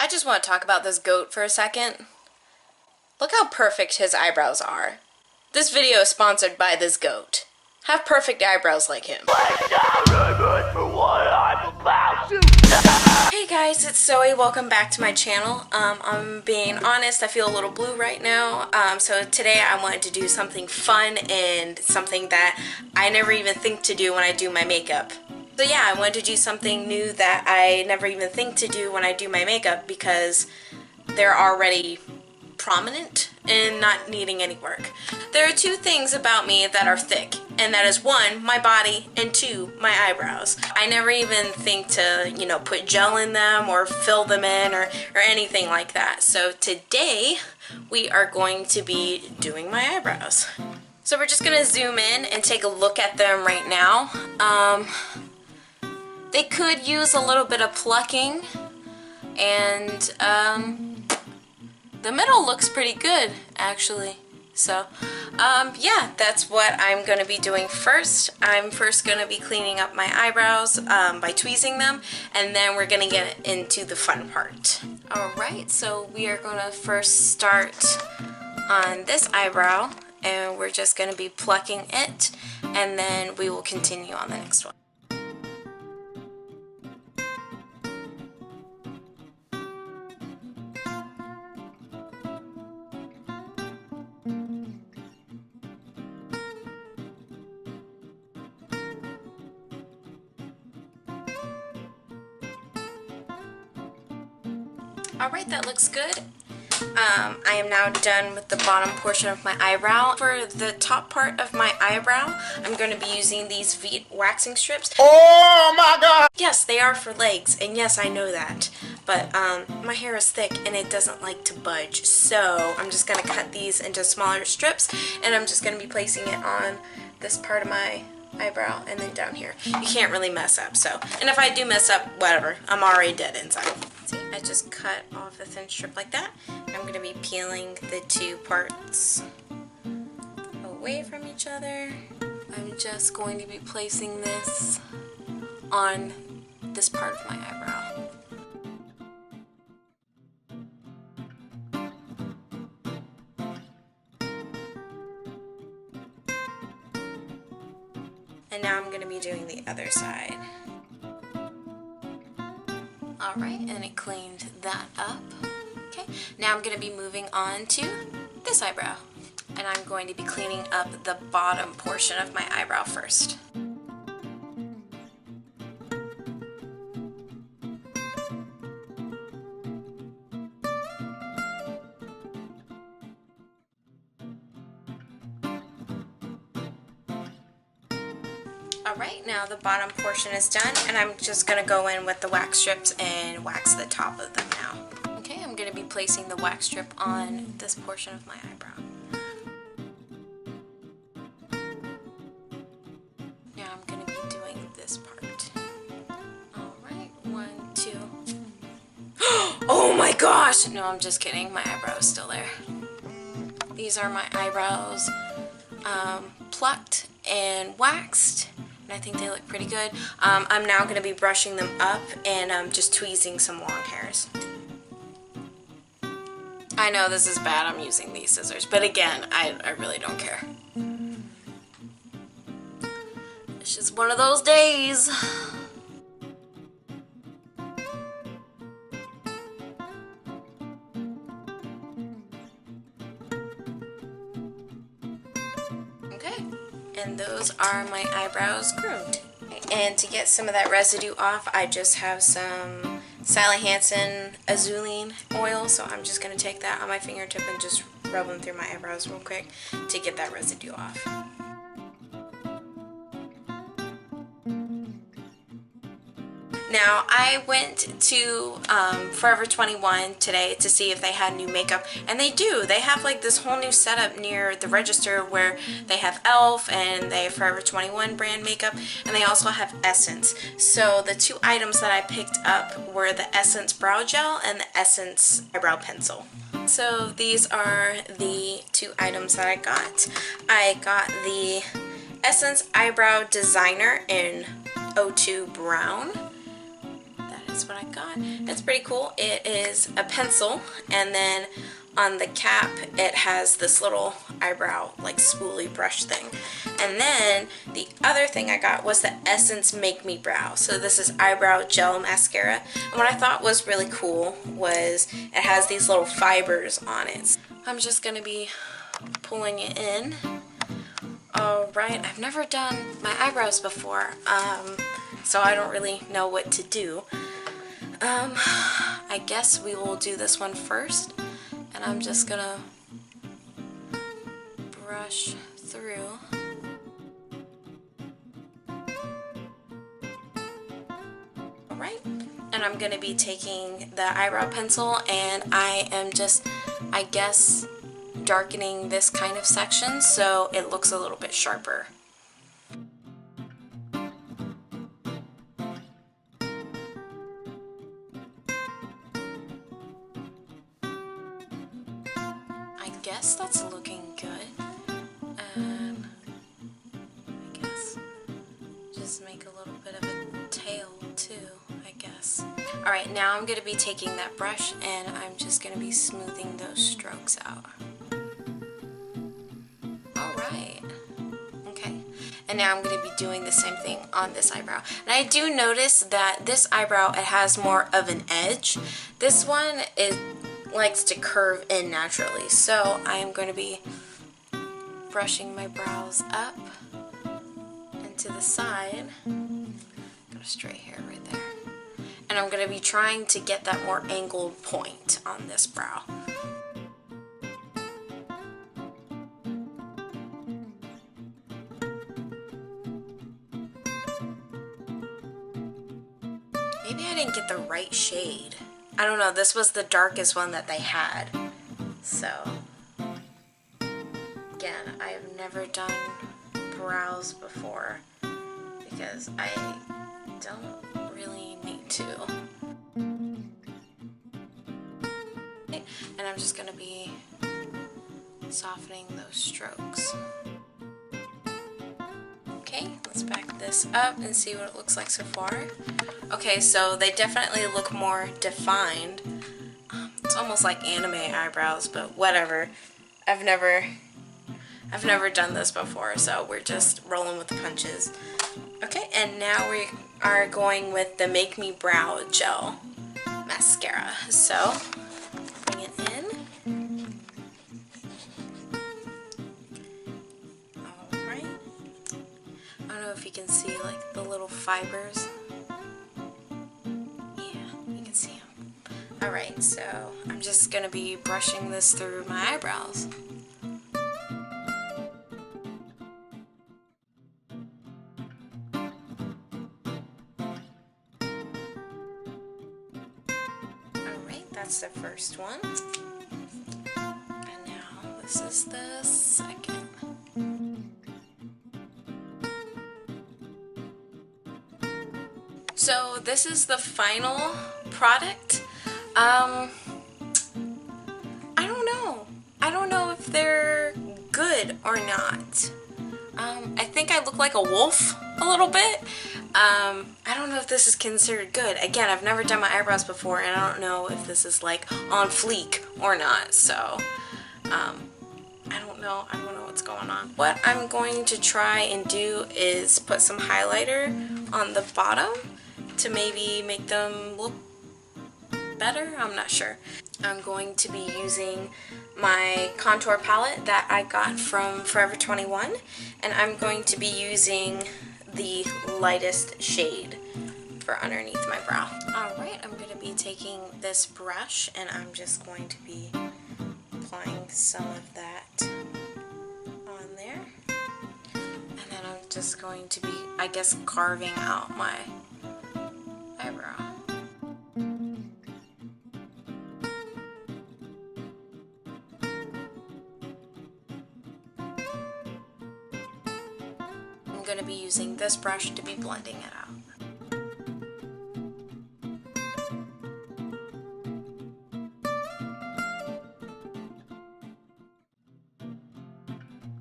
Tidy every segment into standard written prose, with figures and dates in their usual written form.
I just want to talk about this goat for a second. Look how perfect his eyebrows are. This video is sponsored by this goat. Have perfect eyebrows like him. Hey guys, it's Zoe. Welcome back to my channel. I'm being honest, I feel a little blue right now. So today I wanted to do something fun and something that I never even think to do when I do my makeup. So yeah, I wanted to do something new that I never even think to do when I do my makeup because they're already prominent and not needing any work. There are two things about me that are thick, and that is one, my body, and two, my eyebrows. I never even think to, put gel in them or fill them in or anything like that. So today we are going to be doing my eyebrows. So we're just gonna zoom in and take a look at them right now. They could use a little bit of plucking, and the middle looks pretty good actually. So yeah, that's what I'm going to be doing first. I'm first going to be cleaning up my eyebrows by tweezing them, and then we're going to get into the fun part. Alright, so we are going to first start on this eyebrow, and we're just going to be plucking it, and then we will continue on the next one. Alright, that looks good. I am now done with the bottom portion of my eyebrow. For the top part of my eyebrow, I'm going to be using these Veet waxing strips. Oh my god! Yes, they are for legs, and yes, I know that. But my hair is thick and it doesn't like to budge, so I'm just going to cut these into smaller strips, and I'm just going to be placing it on this part of my eyebrow and then down here. You can't really mess up, so. And if I do mess up, whatever. I'm already dead inside. See, I just cut off a thin strip like that. I'm going to be peeling the two parts away from each other. I'm just going to be placing this on this part of my eyebrow. And now I'm going to be doing the other side. Alright, and it cleaned that up. Okay, now I'm going to be moving on to this eyebrow. And I'm going to be cleaning up the bottom portion of my eyebrow first. Alright, now the bottom portion is done, and I'm just going to go in with the wax strips and wax the top of them now. Okay, I'm going to be placing the wax strip on this portion of my eyebrow. Now I'm going to be doing this part. Alright, 1, 2. Oh my gosh! No, I'm just kidding. My eyebrow is still there. These are my eyebrows plucked and waxed. And I think they look pretty good. I'm now going to be brushing them up and just tweezing some long hairs. I know this is bad, I'm using these scissors, but again, I really don't care. It's just one of those days. Okay. And those are my eyebrows groomed. And to get some of that residue off, I just have some Sally Hansen Azulene oil, so I'm just going to take that on my fingertip and just rub them through my eyebrows real quick to get that residue off. Now, I went to Forever 21 today to see if they had new makeup, and they do. They have like this whole new setup near the register where they have e.l.f. and they have Forever 21 brand makeup, and they also have Essence. So the two items that I picked up were the Essence Brow Gel and the Essence Eyebrow Pencil. So these are the two items that I got. I got the Essence Eyebrow Designer in 02 Brown. that's what I got. It's pretty cool. It is a pencil, and then on the cap it has this little eyebrow like spoolie brush thing. And then the other thing I got was the Essence Make Me Brow. So this is eyebrow gel mascara, and what I thought was really cool was it has these little fibers on it. I'm just gonna be pulling it in. Alright, I've never done my eyebrows before, so I don't really know what to do. I guess we will do this one first, and I'm just gonna brush through. Alright, and I'm gonna be taking the eyebrow pencil, and I am just, I guess, darkening this kind of section so it looks a little bit sharper. I guess that's looking good. And I guess just make a little bit of a tail too, I guess. Alright, now I'm going to be taking that brush and I'm just going to be smoothing those strokes out. Alright. Okay. And now I'm going to be doing the same thing on this eyebrow. And I do notice that this eyebrow, it has more of an edge. This one, it likes to curve in naturally. So I am going to be brushing my brows up and to the side. Got a straight hair right there. And I'm going to be trying to get that more angled point on this brow. Maybe I didn't get the right shade. I don't know, this was the darkest one that they had. So, again, I have never done brows before because I don't really need to. Okay, and I'm just going to be softening those strokes. Okay, let's back this up and see what it looks like so far. Okay, so they definitely look more defined. It's almost like anime eyebrows, but whatever. I've never done this before, so we're just rolling with the punches. Okay, and now we are going with the Make Me Brow Gel Mascara. So, bring it in. Alright. I don't know if you can see like the little fibers. Alright, so I'm just going to be brushing this through my eyebrows. Alright, that's the first one. And now this is the second. So this is the final product. I don't know. I don't know if they're good or not. I think I look like a wolf a little bit. I don't know if this is considered good. Again, I've never done my eyebrows before, and I don't know if this is like on fleek or not. So, I don't know. I don't know what's going on. What I'm going to try and do is put some highlighter on the bottom to maybe make them look better. I'm not sure. I'm going to be using my contour palette that I got from Forever 21, and I'm going to be using the lightest shade for underneath my brow. Alright, I'm going to be taking this brush and I'm just going to be applying some of that on there, and then I'm just going to be, I guess, carving out my eyebrow. I'm going to be using this brush to be blending it out.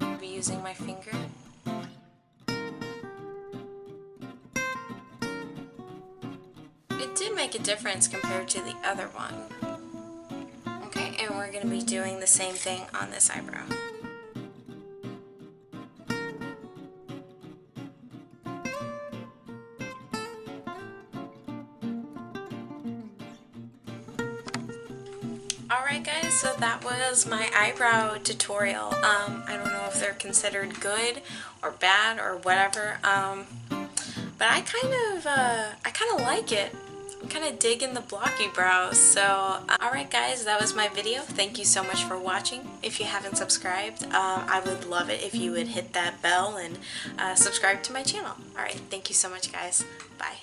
I'll be using my finger. It did make make a difference compared to the other one. Okay, and we're going to be doing the same thing on this eyebrow. Alright guys, so that was my eyebrow tutorial. I don't know if they're considered good or bad or whatever, but I kind of like it. I'm kind of digging the blocky brows. So, alright guys, that was my video. Thank you so much for watching. If you haven't subscribed, I would love it if you would hit that bell and subscribe to my channel. Alright, thank you so much guys. Bye.